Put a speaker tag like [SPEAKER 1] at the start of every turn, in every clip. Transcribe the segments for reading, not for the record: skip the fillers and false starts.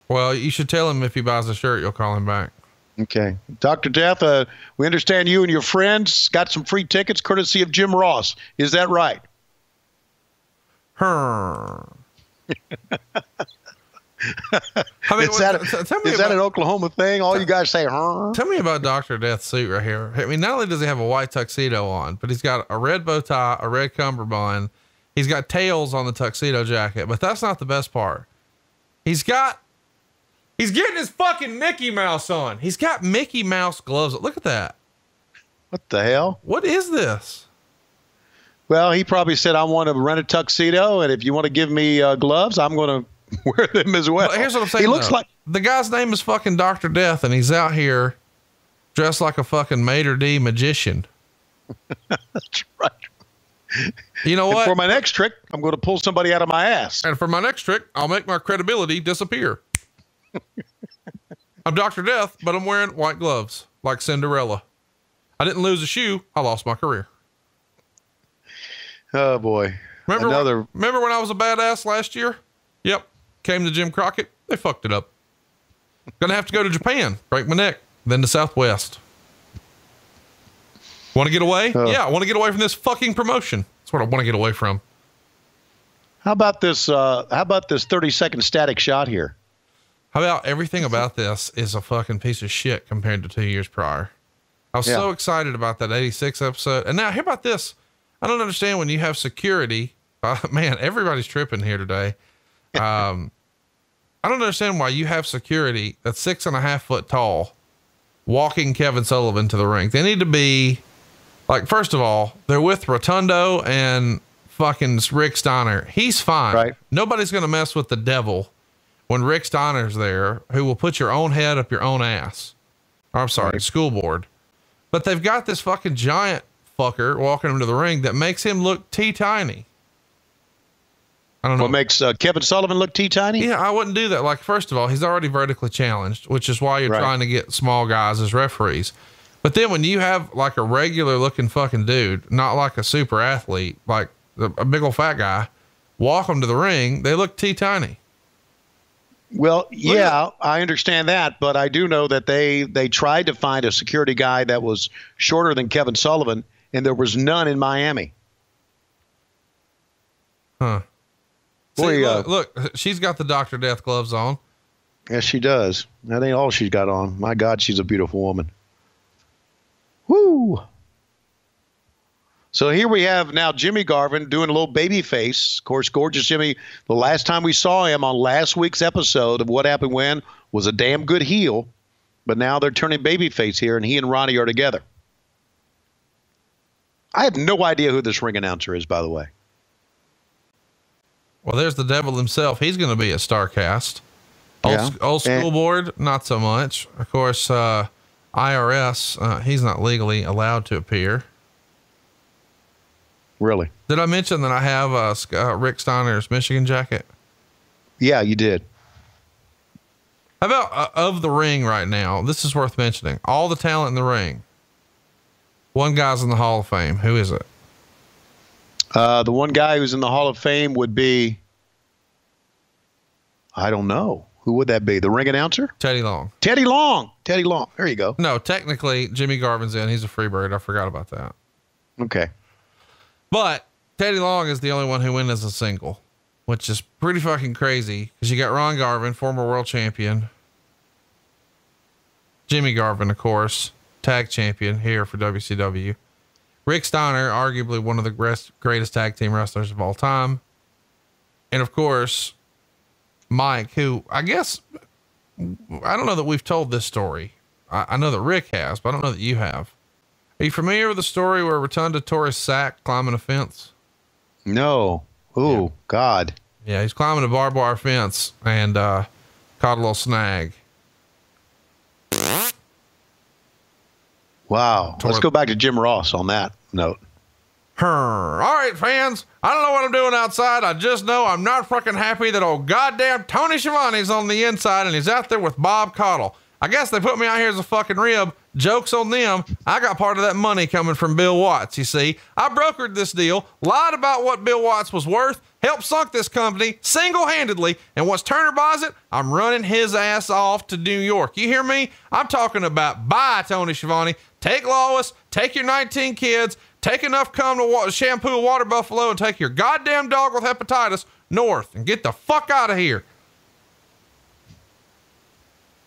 [SPEAKER 1] Well, you should tell him if he buys a shirt, you'll call him back.
[SPEAKER 2] Okay. Dr. Death, we understand you and your friends got some free tickets courtesy of Jim Ross. Is that right?
[SPEAKER 1] I mean,
[SPEAKER 2] is that an Oklahoma thing? All you guys say, huh?
[SPEAKER 1] Tell me about Dr. Death's suit right here. I mean, not only does he have a white tuxedo on, but he's got a red bow tie, a red cummerbund. He's got tails on the tuxedo jacket, but that's not the best part. He's getting his fucking Mickey Mouse on. He's got Mickey Mouse gloves. Look at that.
[SPEAKER 2] What the hell?
[SPEAKER 1] What is this?
[SPEAKER 2] Well, he probably said, I want to rent a tuxedo, and if you want to give me gloves, I'm going to wear them as well.
[SPEAKER 1] Here's what I'm saying.
[SPEAKER 2] He looks like
[SPEAKER 1] the guy's name is fucking Dr. Death, and he's out here dressed like a fucking maitre d' magician.
[SPEAKER 2] That's right.
[SPEAKER 1] You know what?
[SPEAKER 2] For my next trick, I'm going to pull somebody out of my ass.
[SPEAKER 1] And for my next trick, I'll make my credibility disappear. I'm Dr. Death, but I'm wearing white gloves like Cinderella. I didn't lose a shoe. I lost my career.
[SPEAKER 2] Oh boy.
[SPEAKER 1] Remember when I was a badass last year? Yep. Came to Jim Crockett. They fucked it up. Gonna have to go to Japan, break my neck, then to Southwest. Want to get away? Yeah. I want to get away from this fucking promotion. That's what I want to get away from.
[SPEAKER 2] How about this 30-second static shot here?
[SPEAKER 1] How about everything about this is a fucking piece of shit compared to 2 years prior. I was so excited about that 86 episode. And now, how about this? I don't understand when you have security. Man, everybody's tripping here today. I don't understand why you have security that's 6.5 foot tall walking Kevin Sullivan to the ring. They need to be like, first of all, they're with Rotundo and fucking Rick Steiner. He's fine.
[SPEAKER 2] Right.
[SPEAKER 1] Nobody's going to mess with the devil when Rick Steiner's there, who will put your own head up your own ass. Or, I'm sorry, school board. But they've got this fucking giant fucker walking him to the ring that makes him look teeny-tiny. I don't know.
[SPEAKER 2] What makes Kevin Sullivan look teeny?
[SPEAKER 1] Yeah, I wouldn't do that. Like, first of all, he's already vertically challenged, which is why you're trying to get small guys as referees. But then when you have like a regular looking fucking dude, not like a super athlete, like a big old fat guy, walk them to the ring, they look teeny.
[SPEAKER 2] Well, yeah, I understand that, but I do know that they tried to find a security guy that was shorter than Kevin Sullivan, and there was none in Miami.
[SPEAKER 1] Huh.
[SPEAKER 2] Boy,
[SPEAKER 1] See, look, she's got the Dr. Death gloves on.
[SPEAKER 2] Yes, she does. That ain't all she's got on. My God, she's a beautiful woman. Woo! So here we have now Jimmy Garvin doing a little baby face. Of course, gorgeous Jimmy, the last time we saw him on last week's episode of What Happened When was a damn good heel, but now they're turning baby face here, and he and Ronnie are together. I have no idea who this ring announcer is, by the way.
[SPEAKER 1] Well, there's the devil himself. He's going to be a StarCast. Old school board, not so much. Of course, IRS, he's not legally allowed to appear.
[SPEAKER 2] Really?
[SPEAKER 1] Did I mention that I have Rick Steiner's Michigan jacket?
[SPEAKER 2] Yeah, you did.
[SPEAKER 1] How about of the ring right now? This is worth mentioning. All the talent in the ring. One guy's in the Hall of Fame. Who is it?
[SPEAKER 2] The one guy who's in the Hall of Fame would be, I don't know. Who would that be? The ring announcer?
[SPEAKER 1] Teddy Long.
[SPEAKER 2] Teddy Long. Teddy Long. There you go.
[SPEAKER 1] No, technically Jimmy Garvin's in. He's a free bird. I forgot about that.
[SPEAKER 2] Okay.
[SPEAKER 1] But Teddy Long is the only one who went as a single, which is pretty fucking crazy because you got Ron Garvin, former world champion. Jimmy Garvin, of course, tag champion here for WCW. Rick Steiner, arguably one of the greatest tag team wrestlers of all time. And of course, Mike, who I guess, I don't know that we've told this story. I know that Rick has, but I don't know that you have. Are you familiar with the story where Rotundo tore his sack climbing a fence? No.
[SPEAKER 2] Ooh,
[SPEAKER 1] yeah.
[SPEAKER 2] God.
[SPEAKER 1] Yeah, he's climbing a barbed wire fence and caught a little snag.
[SPEAKER 2] Wow. Let's go back to Jim Ross on that note.
[SPEAKER 1] All right, fans. I don't know what I'm doing outside. I just know I'm not fucking happy that old goddamn Tony Schiavone's on the inside and he's out there with Bob Caudle. I guess they put me out here as a fucking rib. Joke's on them. I got part of that money coming from Bill Watts. You see, I brokered this deal, lied about what Bill Watts was worth, helped sunk this company single-handedly, and once Turner buys it, I'm running his ass off to New York. You hear me? I'm talking about buy Tony Schiavone. Take Lois, take your 19 kids, take enough cum to shampoo a water buffalo, and take your goddamn dog with hepatitis north and get the fuck out of here.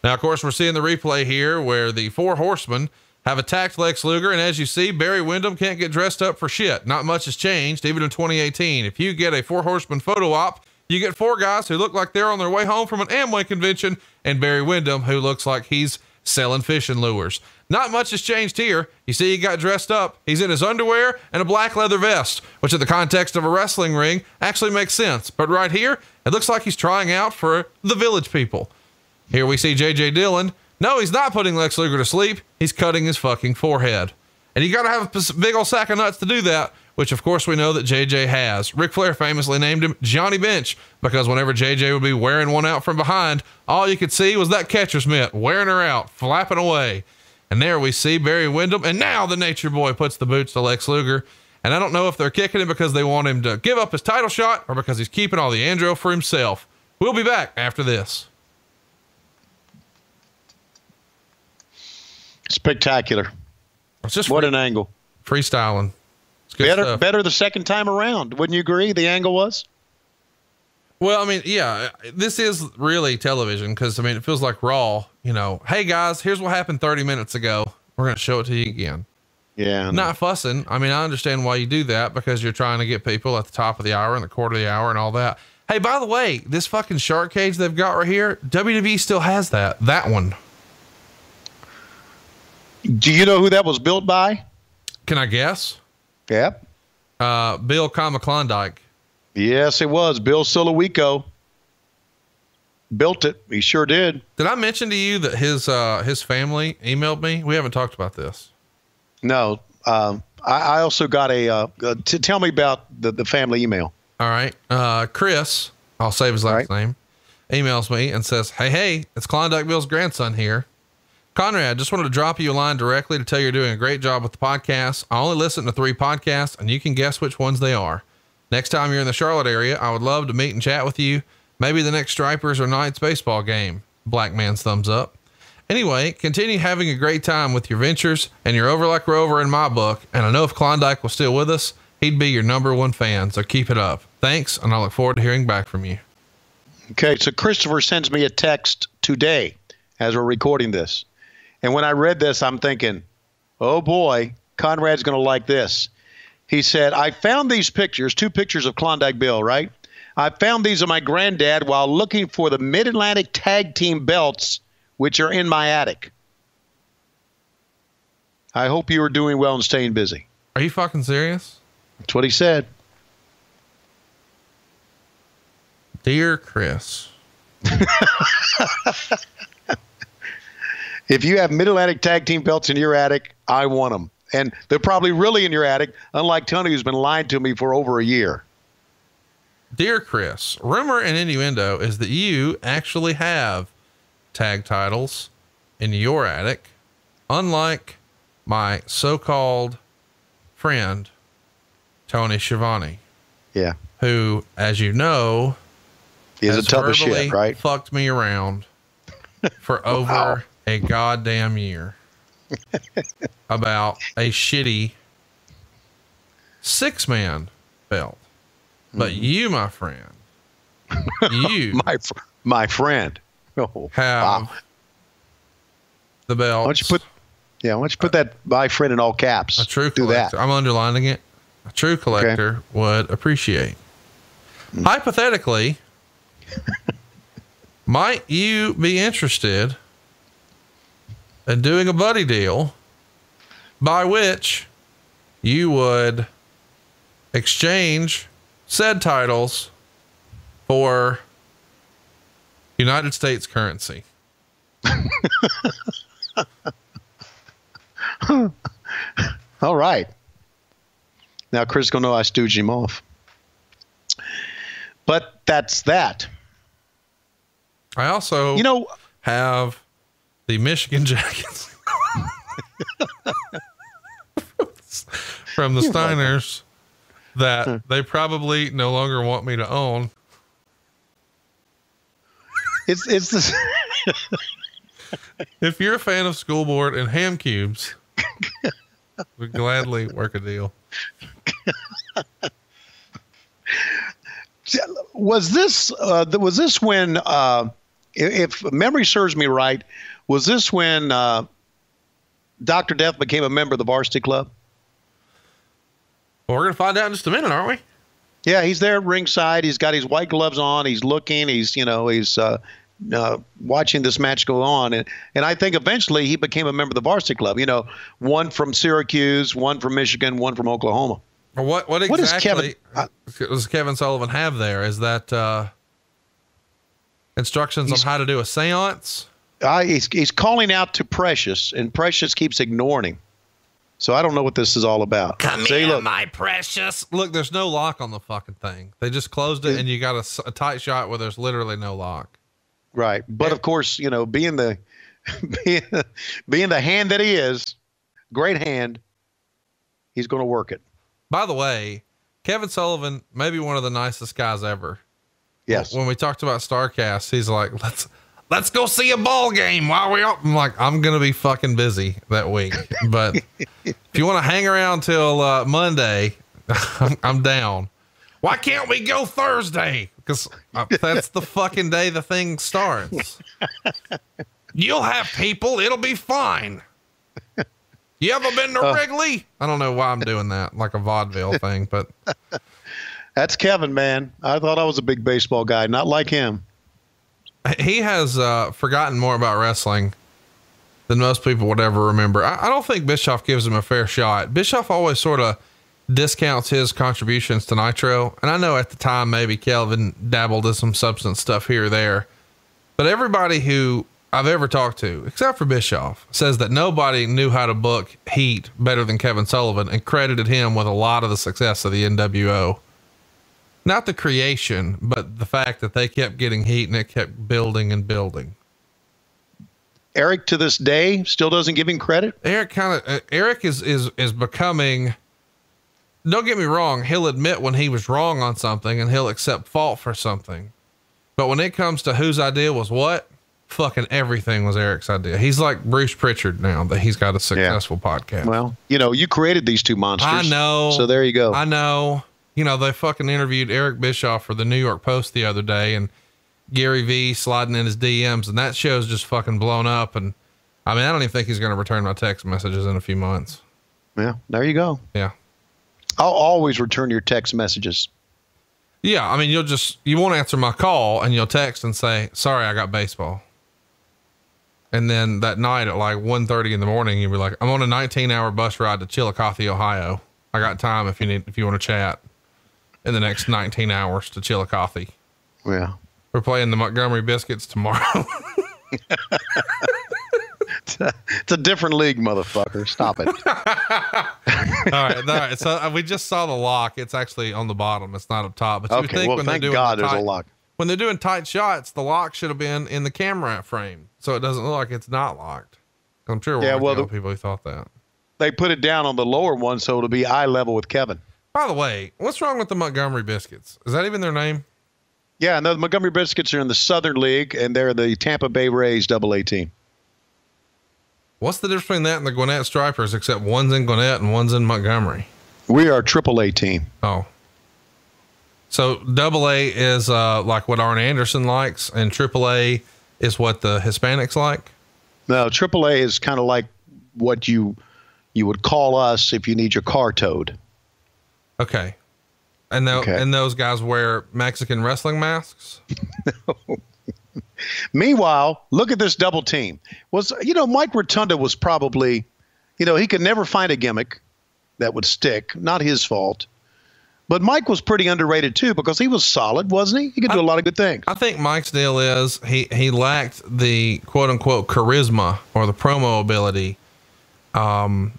[SPEAKER 1] Now, of course, we're seeing the replay here where the Four Horsemen have attacked Lex Luger. And as you see, Barry Windham can't get dressed up for shit. Not much has changed, even in 2018. If you get a Four Horsemen photo op, you get four guys who look like they're on their way home from an Amway convention, and Barry Windham, who looks like he's selling fishing lures. Not much has changed here. You see, he got dressed up. He's in his underwear and a black leather vest, which in the context of a wrestling ring actually makes sense. But right here, it looks like he's trying out for the Village People. Here we see JJ Dillon. No, he's not putting Lex Luger to sleep. He's cutting his fucking forehead. And you got to have a big old sack of nuts to do that, which of course we know that JJ has. Ric Flair famously named him Johnny Bench because whenever JJ would be wearing one out from behind, all you could see was that catcher's mitt wearing her out, flapping away. And there we see Barry Windham. And now the Nature Boy puts the boots to Lex Luger. And I don't know if they're kicking him because they want him to give up his title shot or because he's keeping all the andro for himself. We'll be back after this.
[SPEAKER 2] Spectacular.
[SPEAKER 1] It's just
[SPEAKER 2] what an angle.
[SPEAKER 1] Freestyling. It's good
[SPEAKER 2] better the second time around. Wouldn't you agree? The angle was?
[SPEAKER 1] Well, I mean, yeah, this is really television because, I mean, it feels like Raw, you know, hey guys, here's what happened 30 minutes ago. We're going to show it to you again.
[SPEAKER 2] Yeah.
[SPEAKER 1] Not fussing. I mean, I understand why you do that because you're trying to get people at the top of the hour and the quarter of the hour and all that. Hey, by the way, this fucking shark cage they've got right here, WWE still has that one.
[SPEAKER 2] Do you know who that was built by?
[SPEAKER 1] Can I guess?
[SPEAKER 2] Yep.
[SPEAKER 1] Bill Klondike.
[SPEAKER 2] Yes, it was. Bill Solowico built it. He sure did.
[SPEAKER 1] Did I mention to you that his family emailed me? We haven't talked about this.
[SPEAKER 2] No. I also got tell me about the family email.
[SPEAKER 1] All right. Chris, I'll save his last name, emails me and says, Hey, it's Klondike Bill's grandson here. Conrad, just wanted to drop you a line directly to tell you you're doing a great job with the podcast. I only listen to 3 podcasts and you can guess which ones they are. Next time you're in the Charlotte area, I would love to meet and chat with you. Maybe the next Stripers or Knights baseball game. Black man's thumbs up. Anyway, continue having a great time with your ventures and you're over like Rover in my book. And I know if Klondike was still with us, he'd be your #1 fan. So keep it up. Thanks. And I look forward to hearing back from you.
[SPEAKER 2] Okay. So Christopher sends me a text today as we're recording this. And when I read this, I'm thinking, oh boy, Conrad's going to like this. He said, I found these pictures, 2 pictures of Klondike Bill, right? I found these of my granddad while looking for the Mid-Atlantic Tag Team belts, which are in my attic. I hope you are doing well and staying busy.
[SPEAKER 1] Are you fucking serious?
[SPEAKER 2] That's what he said.
[SPEAKER 1] Dear Chris.
[SPEAKER 2] If you have Mid-Atlantic Tag Team belts in your attic, I want them. And they're probably really in your attic, unlike Tony, who's been lying to me for over a year.
[SPEAKER 1] Dear Chris, rumor and innuendo is that you actually have tag titles in your attic, unlike my so-called friend, Tony Schiavone.
[SPEAKER 2] Yeah.
[SPEAKER 1] Who, as you know,
[SPEAKER 2] is a tough as shit, right?
[SPEAKER 1] Fucked me around for over a goddamn year about a shitty 6-man belt. But you, my friend, you,
[SPEAKER 2] my friend,
[SPEAKER 1] have the belt.
[SPEAKER 2] Why don't you put that my friend in all caps?
[SPEAKER 1] A true collector. I'm underlining it. A true collector would appreciate. Hypothetically, might you be interested in doing a buddy deal by which you would exchange said titles for United States currency?
[SPEAKER 2] All right. Now Chris gonna know I stooged him off. But that's that.
[SPEAKER 1] I also, have the Michigan Jackets from the Steiners that they probably no longer want me to own.
[SPEAKER 2] It's this.
[SPEAKER 1] If you're a fan of School Board and ham cubes, we'd gladly work a deal.
[SPEAKER 2] Was this when, if memory serves me right, was this when Dr. Death became a member of the Varsity Club?
[SPEAKER 1] Well, we're going to find out in just a minute, aren't we?
[SPEAKER 2] Yeah, he's there at ringside. He's got his white gloves on. He's looking. He's watching this match go on. And I think eventually he became a member of the Varsity Club. One from Syracuse, one from Michigan, one from Oklahoma.
[SPEAKER 1] What exactly does Kevin Sullivan have there? Is that instructions on how to do a seance?
[SPEAKER 2] He's calling out to Precious, and Precious keeps ignoring him. So I don't know what this is all about.
[SPEAKER 1] Come here, my precious. Look, there's no lock on the fucking thing. They just closed it, and you got a tight shot where there's literally no lock.
[SPEAKER 2] Right, but of course, being the hand that he is, great hand, he's going to work it.
[SPEAKER 1] By the way, Kevin Sullivan, maybe one of the nicest guys ever.
[SPEAKER 2] Yes.
[SPEAKER 1] When we talked about StarCast, he's like, let's go see a ball game while we're up. I'm like, I'm going to be fucking busy that week. But if you want to hang around till Monday, I'm down. Why can't we go Thursday? Because that's the fucking day the thing starts. You'll have people. It'll be fine. You ever been to Wrigley? I don't know why I'm doing that, like a vaudeville thing, but
[SPEAKER 2] that's Kevin, man. I thought I was a big baseball guy, not like him.
[SPEAKER 1] He has forgotten more about wrestling than most people would ever remember. I don't think Bischoff gives him a fair shot. Bischoff always sort of discounts his contributions to Nitro. And I know at the time, maybe Kelvin dabbled in some substance stuff here or there, but everybody who I've ever talked to, except for Bischoff, says that nobody knew how to book heat better than Kevin Sullivan and credited him with a lot of the success of the NWO. Not the creation, but the fact that they kept getting heat and it kept building and building.
[SPEAKER 2] Eric to this day still doesn't give him credit.
[SPEAKER 1] Eric is becoming, don't get me wrong. He'll admit when he was wrong on something and he'll accept fault for something. But when it comes to whose idea was what, fucking everything was Eric's idea. He's like Bruce Pritchard now that he's got a successful podcast.
[SPEAKER 2] Well, you created these two monsters.
[SPEAKER 1] I know.
[SPEAKER 2] So there you go.
[SPEAKER 1] I know. They fucking interviewed Eric Bischoff for the New York Post the other day, and Gary V sliding in his DMs, and that show's just fucking blown up. And I mean, I don't even think he's going to return my text messages in a few months.
[SPEAKER 2] Yeah. There you go.
[SPEAKER 1] Yeah.
[SPEAKER 2] I'll always return your text messages.
[SPEAKER 1] Yeah. I mean, you won't answer my call and you'll text and say, sorry, I got baseball. And then that night at like 1:30 in the morning, you'll be like, I'm on a 19-hour bus ride to Chillicothe, Ohio. I got time if you want to chat in the next 19 hours to Chillicothe.
[SPEAKER 2] Yeah.
[SPEAKER 1] We're playing the Montgomery Biscuits tomorrow.
[SPEAKER 2] It's a different league, motherfucker. Stop it.
[SPEAKER 1] All right. So we just saw the lock. It's actually on the bottom. It's not up top. But you would think
[SPEAKER 2] well,
[SPEAKER 1] when
[SPEAKER 2] thank
[SPEAKER 1] they're doing
[SPEAKER 2] God there's a lock.
[SPEAKER 1] When they're doing tight shots, the lock should have been in the camera frame, so it doesn't look like it's not locked. I'm sure the people who thought that.
[SPEAKER 2] They put it down on the lower one so it'll be eye level with Kevin.
[SPEAKER 1] By the way, what's wrong with the Montgomery Biscuits? Is that even their name?
[SPEAKER 2] Yeah, no, the Montgomery Biscuits are in the Southern League, and they're the Tampa Bay Rays AA team.
[SPEAKER 1] What's the difference between that and the Gwinnett Stripers, except one's in Gwinnett and one's in Montgomery?
[SPEAKER 2] We are a AAA team.
[SPEAKER 1] Oh. So AA is like what Arn Anderson likes, and AAA is what the Hispanics like? No,
[SPEAKER 2] AAA is kind of like what you would call us if you need your car towed.
[SPEAKER 1] Okay. And those guys wear Mexican wrestling masks?
[SPEAKER 2] No. Meanwhile, look at this double team. Mike Rotundo was probably, he could never find a gimmick that would stick. Not his fault. But Mike was pretty underrated too, because he was solid, wasn't he? He could do a lot of good things.
[SPEAKER 1] I think Mike's deal is he lacked the quote unquote charisma or the promo ability. And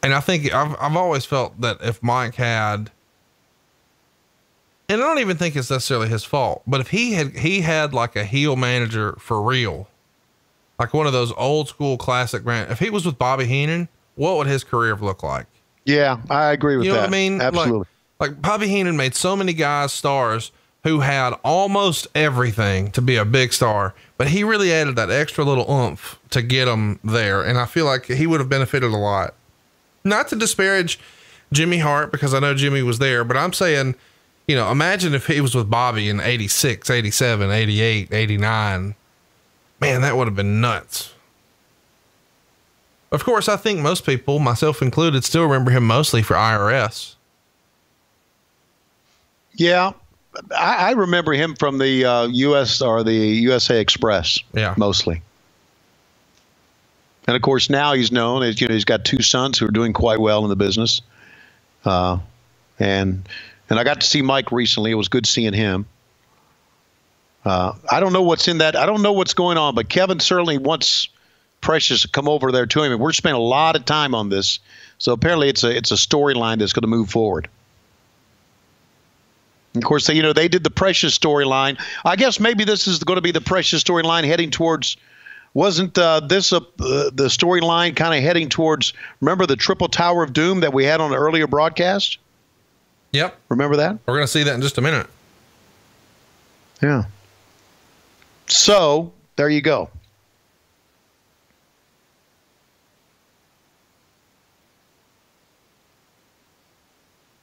[SPEAKER 1] I think I've always felt that if Mike had, and I don't even think it's necessarily his fault, but if he had like a heel manager for real, like one of those old school classic if he was with Bobby Heenan, what would his career look like?
[SPEAKER 2] Yeah, I agree with that.
[SPEAKER 1] You know what I mean?
[SPEAKER 2] Absolutely.
[SPEAKER 1] Like Bobby Heenan made so many guys stars who had almost everything to be a big star, but he really added that extra little oomph to get them there. And I feel like he would have benefited a lot. Not to disparage Jimmy Hart, because I know Jimmy was there, but I'm saying, you know, imagine if he was with Bobby in 86, 87, 88, 89, man, that would have been nuts. Of course, I think most people, myself included, still remember him mostly for IRS.
[SPEAKER 2] Yeah. I remember him from the US or the USA Express. Yeah. Mostly. And of course, now he's known as, you know, he's got two sons who are doing quite well in the business. And I got to see Mike recently. It was good seeing him. I don't know what's in that. I don't know what's going on, but Kevin certainly wants Precious to come over there to him. And we're spending a lot of time on this. So apparently it's a storyline that's going to move forward. And of course, they did the Precious storyline. I guess maybe this is going to be the Precious storyline heading towards, wasn't this the storyline kind of heading towards, remember the Triple Tower of Doom that we had on an earlier broadcast?
[SPEAKER 1] Yep.
[SPEAKER 2] Remember that?
[SPEAKER 1] We're going to see that in just a minute.
[SPEAKER 2] Yeah. So there you go.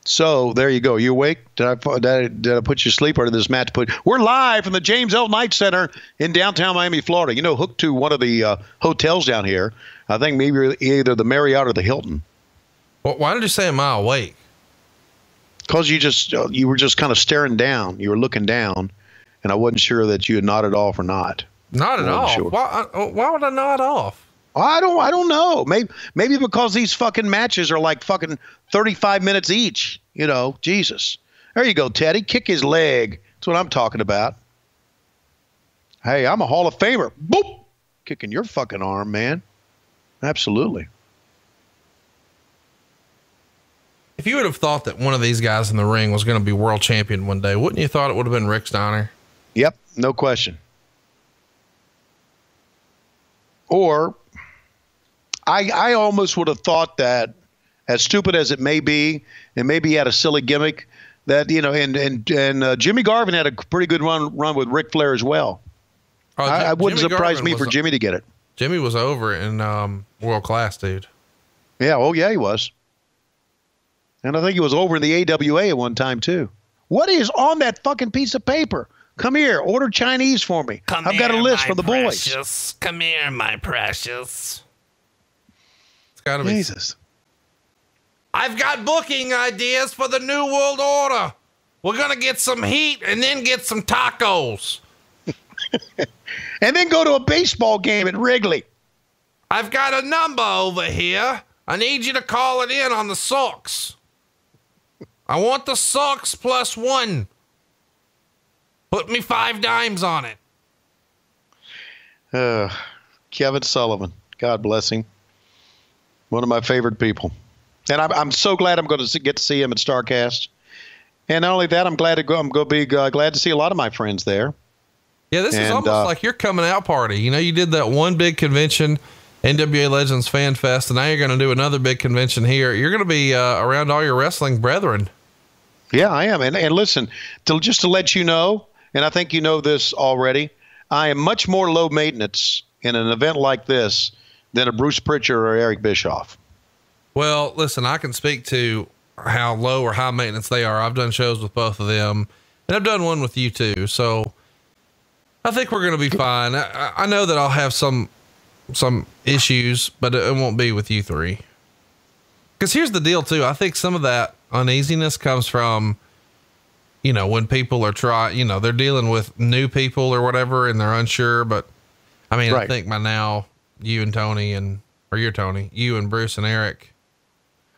[SPEAKER 2] So there you go. You awake? Did I put you to sleep, or did this match put? We're live from the James L. Knight Center in downtown Miami, Florida. You know, hooked to one of the hotels down here. I think maybe either the Marriott or the Hilton.
[SPEAKER 1] Well, why did you say am I awake?
[SPEAKER 2] Because you were just kind of staring down. You were looking down, and I wasn't sure that you had nodded off or not.
[SPEAKER 1] Nodded off? Sure. Why would I nod off?
[SPEAKER 2] I don't know. Maybe because these fucking matches are like fucking 35 minutes each. You know, Jesus. There you go, Teddy. Kick his leg. That's what I'm talking about. Hey, I'm a Hall of Famer. Boop! Kicking your fucking arm, man. Absolutely.
[SPEAKER 1] If you would have thought that one of these guys in the ring was going to be world champion one day, wouldn't you thought it would have been Rick Steiner?
[SPEAKER 2] Yep, no question. Or I almost would have thought that, as stupid as it may be, and maybe he had a silly gimmick, that, you know, and Jimmy Garvin had a pretty good run with Ric Flair as well. Oh, I wouldn't surprise me for Jimmy to get it.
[SPEAKER 1] Jimmy was over in World Class, dude.
[SPEAKER 2] Yeah, oh yeah, he was. And I think he was over in the AWA at one time too. What is on that fucking piece of paper? Come here, order Chinese for me. I've got a list from the boys.
[SPEAKER 1] Come here, my precious. It's got to be.
[SPEAKER 2] Jesus.
[SPEAKER 1] I've got booking ideas for the New World Order. We're going to get some heat and then get some tacos.
[SPEAKER 2] And then go to a baseball game at Wrigley.
[SPEAKER 1] I've got a number over here. I need you to call it in on the socks. I want the socks +1. Put me 5 dimes on it.
[SPEAKER 2] Kevin Sullivan. God bless him. One of my favorite people. And I'm so glad I'm going to get to see him at StarCast. And not only that, I'm glad to be glad to see a lot of my friends there.
[SPEAKER 1] Yeah, this is almost like your coming out party. You know, you did that one big convention, NWA Legends Fan Fest, and now you're going to do another big convention here. You're going to be around all your wrestling brethren.
[SPEAKER 2] Yeah, I am. And listen, just to let you know, and I think you know this already, I am much more low maintenance in an event like this than a Bruce Pritchard or Eric Bischoff.
[SPEAKER 1] Well, listen, I can speak to how low or high maintenance they are. I've done shows with both of them, and I've done one with you too. So I think we're going to be fine. I know that I'll have some issues, but it won't be with you three. Because here's the deal too. I think some of that uneasiness comes from, you know, when people are they're dealing with new people or whatever, and they're unsure. But I mean, right. I think by now you and Tony you and Bruce and Eric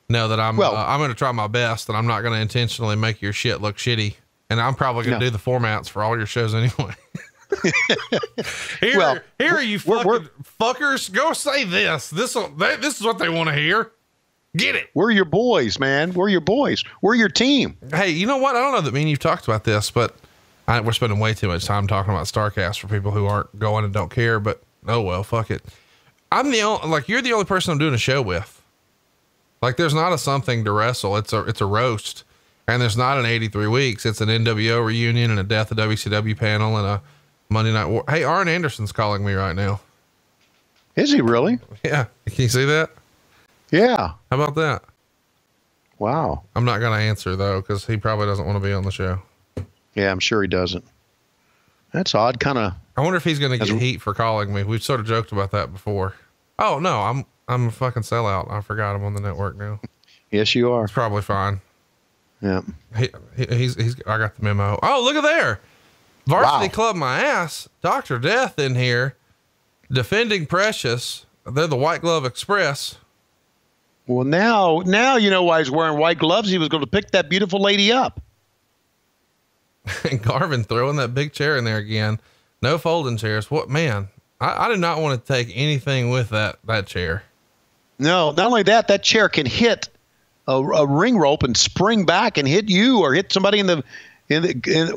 [SPEAKER 1] know that I'm going to try my best, and I'm not going to intentionally make your shit look shitty. And I'm probably going to do the formats for all your shows anyway. Here are you fucking fuckers. Go say this. This is what they want to hear. Get it.
[SPEAKER 2] We're your boys, man. We're your boys. We're your team.
[SPEAKER 1] Hey, you know what? I don't know that me and you've talked about this, but we're spending way too much time talking about StarCast for people who aren't going and don't care, but oh well, fuck it. You're the only person I'm doing a show with. Like there's not a something to wrestle. It's a roast, and there's not an 83 weeks. It's an NWO reunion and a Death of WCW panel and a Monday Night War. Hey, Arn Anderson's calling me right now.
[SPEAKER 2] Is he really?
[SPEAKER 1] Yeah. Can you see that?
[SPEAKER 2] Yeah.
[SPEAKER 1] How about that?
[SPEAKER 2] Wow.
[SPEAKER 1] I'm not going to answer though, cause he probably doesn't want to be on the show.
[SPEAKER 2] Yeah, I'm sure he doesn't. That's odd. Kind of.
[SPEAKER 1] I wonder if he's going to get heat for calling me. We've sort of joked about that before. Oh no, I'm a fucking sellout. I forgot I'm on the network now.
[SPEAKER 2] Yes, you are.
[SPEAKER 1] It's probably fine.
[SPEAKER 2] Yeah.
[SPEAKER 1] He's I got the memo. Oh, look at there. Varsity
[SPEAKER 2] Wow.
[SPEAKER 1] Club my ass. Dr. Death in here defending Precious. They're the White Glove Express.
[SPEAKER 2] Well, now you know why he's wearing white gloves. He was going to pick that beautiful lady up.
[SPEAKER 1] And Garvin throwing that big chair in there again. No folding chairs. What, man? I do not want to take anything with that chair.
[SPEAKER 2] No, not only that, that chair can hit a ring rope and spring back and hit you or hit somebody in the.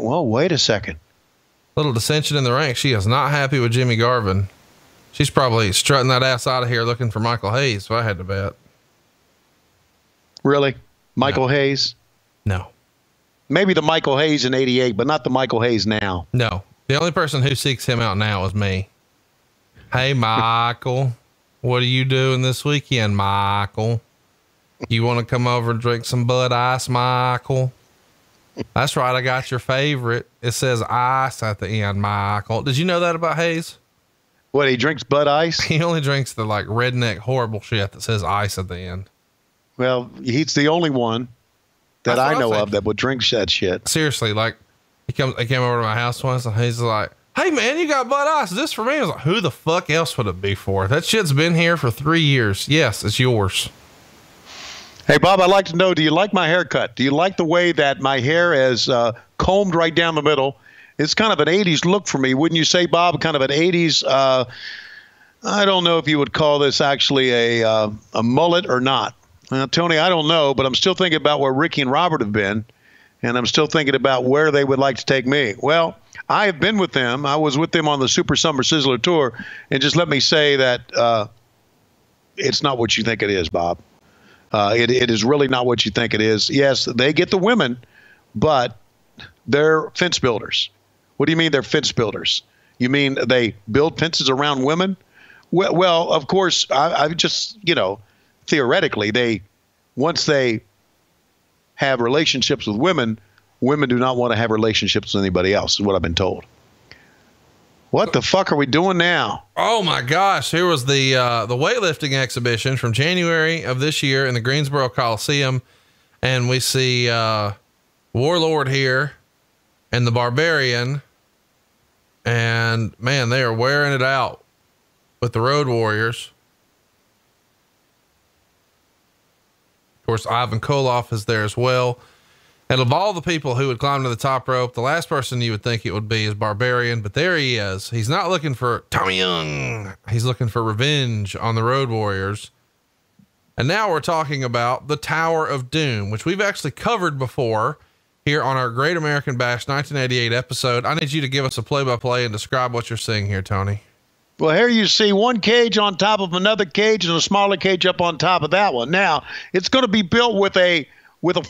[SPEAKER 2] Well, wait a second.
[SPEAKER 1] Little dissension in the ranks. She is not happy with Jimmy Garvin. She's probably strutting that ass out of here looking for Michael Hayes, if I had to bet.
[SPEAKER 2] Really? Michael Hayes?
[SPEAKER 1] No.
[SPEAKER 2] Maybe the Michael Hayes in 88, but not the Michael Hayes now.
[SPEAKER 1] No. The only person who seeks him out now is me. Hey, Michael, what are you doing this weekend, Michael? You want to come over and drink some Bud Ice, Michael? That's right. I got your favorite. It says ice at the end, Michael. Did you know that about Hayes?
[SPEAKER 2] What, he drinks Bud Ice?
[SPEAKER 1] He only drinks the like redneck horrible shit that says ice at the end.
[SPEAKER 2] Well, he's the only one that I know of that would drink that shit.
[SPEAKER 1] Seriously, like he came over to my house once and he's like, "Hey man, you got Bud Ice. Is this for me?" I was like, "Who the fuck else would it be for? That shit's been here for 3 years. Yes, it's yours."
[SPEAKER 2] Hey, Bob, I'd like to know, do you like my haircut? Do you like the way that my hair is combed right down the middle? It's kind of an 80s look for me. Wouldn't you say, Bob? Kind of an 80s, I don't know if you would call this actually a mullet or not. Tony, I don't know, but I'm still thinking about where Ricky and Robert have been, and I'm still thinking about where they would like to take me. Well, I have been with them. I was with them on the Super Summer Sizzler Tour, and just let me say that it's not what you think it is, Bob. It is really not what you think it is. Yes, they get the women, but they're fence builders. What do you mean they're fence builders? You mean they build fences around women? Well, of course, I just, theoretically, once they have relationships with women do not want to have relationships with anybody else, is what I've been told. What the fuck are we doing now?
[SPEAKER 1] Oh my gosh. Here was the weightlifting exhibition from January of this year in the Greensboro Coliseum. And we see, Warlord here and the Barbarian, and man, they are wearing it out with the Road Warriors. Of course, Ivan Koloff is there as well. And of all the people who would climb to the top rope, the last person you would think it would be is Barbarian, but there he is. He's not looking for Tommy Young. He's looking for revenge on the Road Warriors. And now we're talking about the Tower of Doom, which we've actually covered before here on our Great American Bash 1988 episode. I need you to give us a play-by-play and describe what you're seeing here, Tony.
[SPEAKER 2] Well, here you see one cage on top of another cage and a smaller cage up on top of that one. Now, it's going to be built with a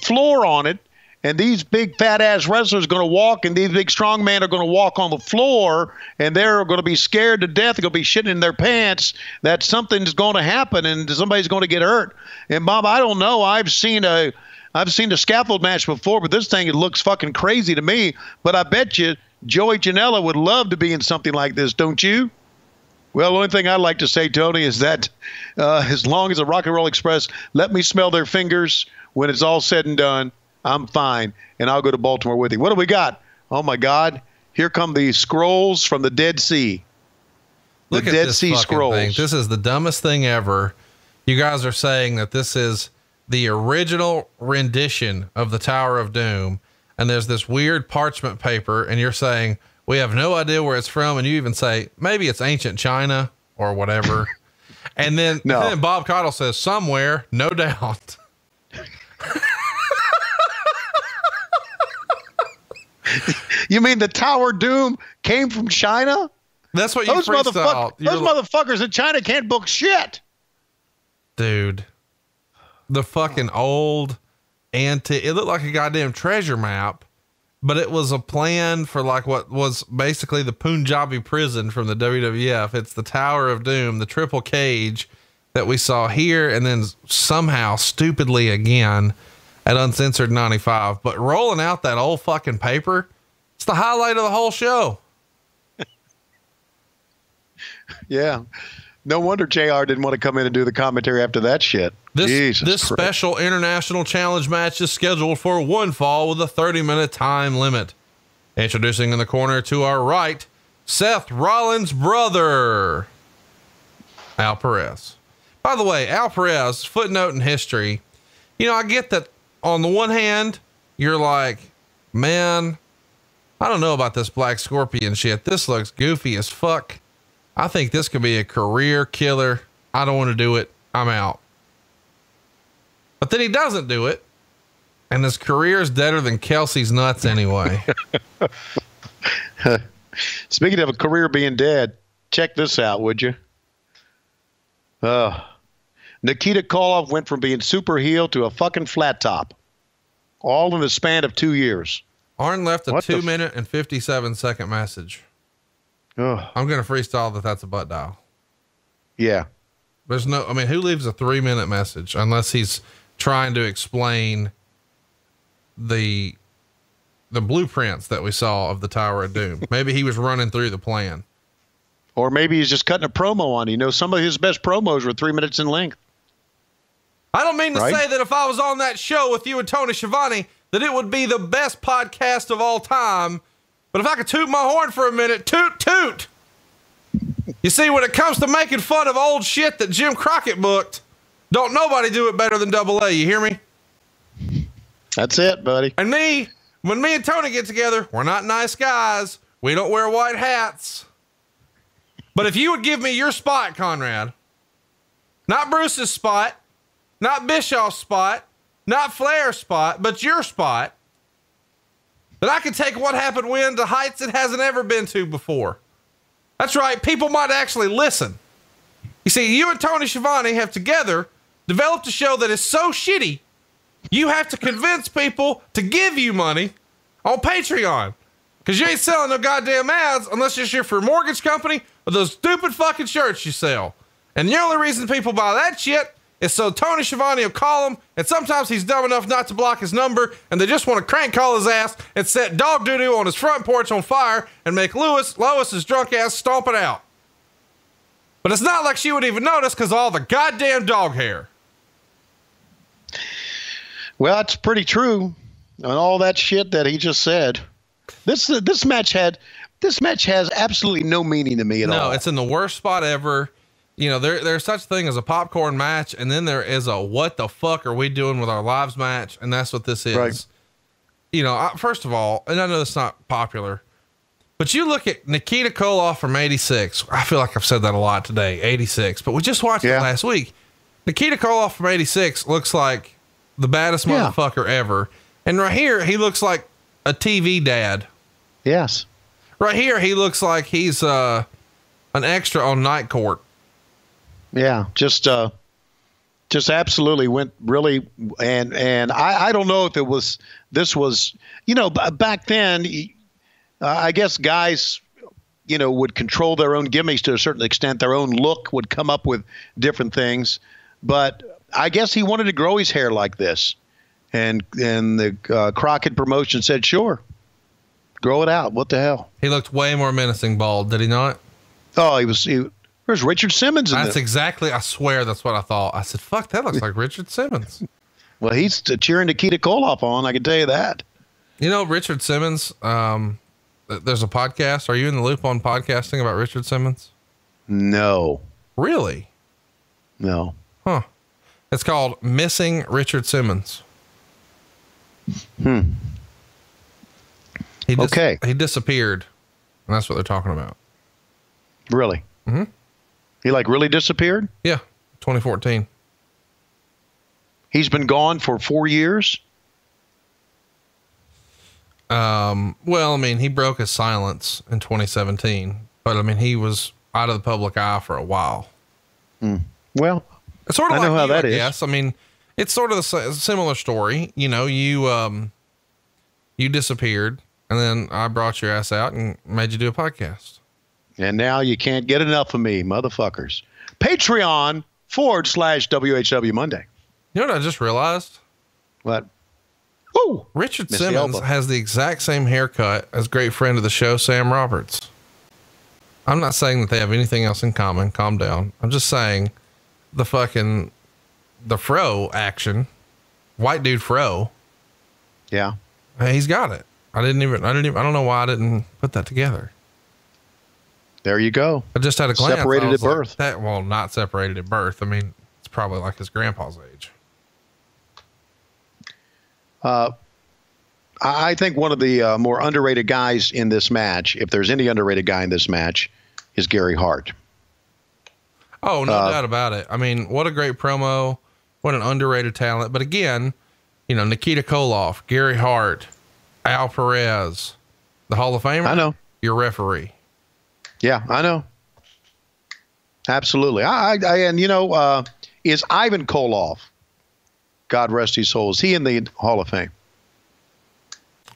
[SPEAKER 2] floor on it. And these big fat ass wrestlers are going to walk, and these big strong men are going to walk on the floor, and they're going to be scared to death. They're going to be shitting in their pants that something's going to happen and somebody's going to get hurt. And Bob, I don't know. I've seen a scaffold match before, but this thing, it looks fucking crazy to me. But I bet you Joey Janela would love to be in something like this, don't you? Well, the only thing I'd like to say, Tony, is that as long as the Rock and Roll Express let me smell their fingers when it's all said and done, I'm fine, and I'll go to Baltimore with you. What do we got? Oh, my God. Here come the scrolls from the Dead Sea.
[SPEAKER 1] Look at
[SPEAKER 2] Dead
[SPEAKER 1] this
[SPEAKER 2] Sea Scrolls.
[SPEAKER 1] Thing. This is the dumbest thing ever. You guys are saying that this is the original rendition of the Tower of Doom, and there's this weird parchment paper, and you're saying, we have no idea where it's from, and you even say, maybe it's ancient China or whatever. And then Bob Cottle says, somewhere, no doubt.
[SPEAKER 2] You mean the Tower of Doom came from China?
[SPEAKER 1] That's what you freestyled.
[SPEAKER 2] Those motherfuckers in China can't book shit.
[SPEAKER 1] Dude. the fucking old it looked like a goddamn treasure map, but it was a plan for like what was basically the Punjabi prison from the WWF. It's the Tower of Doom, the triple cage that we saw here. And then somehow stupidly again at Uncensored 95, but rolling out that old fucking paper. It's the highlight of the whole show.
[SPEAKER 2] Yeah. No wonder JR didn't want to come in and do the commentary after that shit.
[SPEAKER 1] This special international challenge match is scheduled for one fall with a 30-minute time limit. Introducing in the corner to our right, Seth Rollins' brother, Al Perez. By the way, Al Perez, footnote in history. You know, I get that on the one hand, you're like, man, I don't know about this Black Scorpion shit. This looks goofy as fuck. I think this could be a career killer. I don't want to do it. I'm out. But then he doesn't do it. And his career is deader than Kelsey's nuts anyway.
[SPEAKER 2] Speaking of a career being dead, check this out, would you? Nikita Koloff went from being super heel to a fucking flat top. All in the span of 2 years.
[SPEAKER 1] Arn left a 2-minute and 57-second message. I'm going to freestyle that's a butt dial.
[SPEAKER 2] Yeah.
[SPEAKER 1] There's no, I mean, who leaves a 3-minute message unless he's trying to explain the blueprints that we saw of the Tower of Doom. Maybe he was running through the plan.
[SPEAKER 2] Or maybe he's just cutting a promo on, some of his best promos were 3 minutes in length.
[SPEAKER 1] I don't mean to say that if I was on that show with you and Tony Schiavone, that it would be the best podcast of all time. But if I could toot my horn for a minute, toot, toot. You see, when it comes to making fun of old shit that Jim Crockett booked, don't nobody do it better than Double A. You hear me?
[SPEAKER 2] That's it, buddy.
[SPEAKER 1] And when me and Tony get together, we're not nice guys. We don't wear white hats. But if you would give me your spot, Conrad, not Bruce's spot, not Bischoff's spot, not Flair's spot, but your spot, that I could take What Happened When to heights it hasn't ever been to before. That's right. People might actually listen. You see, you and Tony Schiavone have together developed a show that is so shitty, you have to convince people to give you money on Patreon. Because you ain't selling no goddamn ads unless it's for your mortgage company or those stupid fucking shirts you sell. And the only reason people buy that shit is so Tony Schiavone will call him, and sometimes he's dumb enough not to block his number, and they just want to crank call his ass and set dog doo-doo on his front porch on fire and make Lois's drunk ass stomp it out. But it's not like she would even notice because of all the goddamn dog hair.
[SPEAKER 2] Well, that's pretty true on all that shit that he just said. This match has absolutely no meaning to me at all.
[SPEAKER 1] No, it's in the worst spot ever. There's such a thing as a popcorn match, and then there is a what the fuck are we doing with our lives match, and that's what this is. Right. First of all, and I know that's not popular, but you look at Nikita Koloff from 86. I feel like I've said that a lot today, 86, but we just watched it last week. Nikita Koloff from 86 looks like the baddest motherfucker ever. And right here, he looks like a TV dad.
[SPEAKER 2] Yes.
[SPEAKER 1] Right here, he looks like he's an extra on Night Court.
[SPEAKER 2] Yeah, just absolutely went really, and I don't know if this was, back then, I guess guys, would control their own gimmicks to a certain extent. Their own look would come up with different things, but I guess he wanted to grow his hair like this, and the Crockett promotion said, sure, grow it out. What the hell?
[SPEAKER 1] He looked way more menacing bald, did he not?
[SPEAKER 2] Oh, Where's Richard Simmons in
[SPEAKER 1] That's exactly, I swear that's what I thought. I said, fuck, that looks like Richard Simmons.
[SPEAKER 2] Well, he's cheering Nikita Koloff on, I can tell you that.
[SPEAKER 1] Richard Simmons, there's a podcast. Are you in the loop on podcasting about Richard Simmons?
[SPEAKER 2] No.
[SPEAKER 1] Really?
[SPEAKER 2] No.
[SPEAKER 1] Huh. It's called Missing Richard Simmons.
[SPEAKER 2] He
[SPEAKER 1] disappeared. And that's what they're talking about.
[SPEAKER 2] Really?
[SPEAKER 1] Mm-hmm.
[SPEAKER 2] He really disappeared?
[SPEAKER 1] Yeah. 2014.
[SPEAKER 2] He's been gone for 4 years?
[SPEAKER 1] He broke his silence in 2017, but he was out of the public eye for a while.
[SPEAKER 2] Well,
[SPEAKER 1] it's sort of
[SPEAKER 2] I know how that is.
[SPEAKER 1] Yes. It's sort of the similar story. You know, you disappeared and then I brought your ass out and made you do a podcast.
[SPEAKER 2] And now you can't get enough of me, motherfuckers. Patreon.com/WHW Monday.
[SPEAKER 1] You know what I just realized?
[SPEAKER 2] What? Woo!
[SPEAKER 1] Richard Simmons has the exact same haircut as great friend of the show, Sam Roberts. I'm not saying that they have anything else in common. Calm down. I'm just saying the fro action, white dude fro.
[SPEAKER 2] Yeah.
[SPEAKER 1] Hey, he's got it. I don't know why I didn't put that together.
[SPEAKER 2] There you go.
[SPEAKER 1] I just had a glance.
[SPEAKER 2] Separated at birth.
[SPEAKER 1] Not separated at birth. I mean, it's probably like his grandpa's age.
[SPEAKER 2] I think one of the more underrated guys in this match, if there's any underrated guy in this match, is Gary Hart.
[SPEAKER 1] Oh, no doubt about it. I mean, what a great promo. What an underrated talent. But again, you know, Nikita Koloff, Gary Hart, Al Perez, the Hall of Famer.
[SPEAKER 2] I know.
[SPEAKER 1] Your referee.
[SPEAKER 2] Yeah, I know. Absolutely. And you know, is Ivan Koloff, God rest his soul, is he in the Hall of Fame?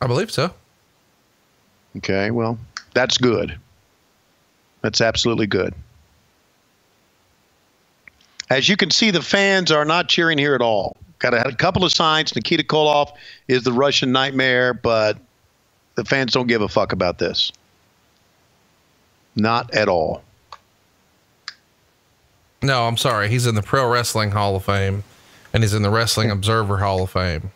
[SPEAKER 1] I believe so.
[SPEAKER 2] Okay, well, that's good. That's absolutely good. As you can see, the fans are not cheering here at all. Got a couple of signs. Nikita Koloff is the Russian nightmare, but the fans don't give a fuck about this. Not at all.
[SPEAKER 1] No, I'm sorry. He's in the Pro Wrestling Hall of Fame, and he's in the Wrestling Observer Hall of Fame.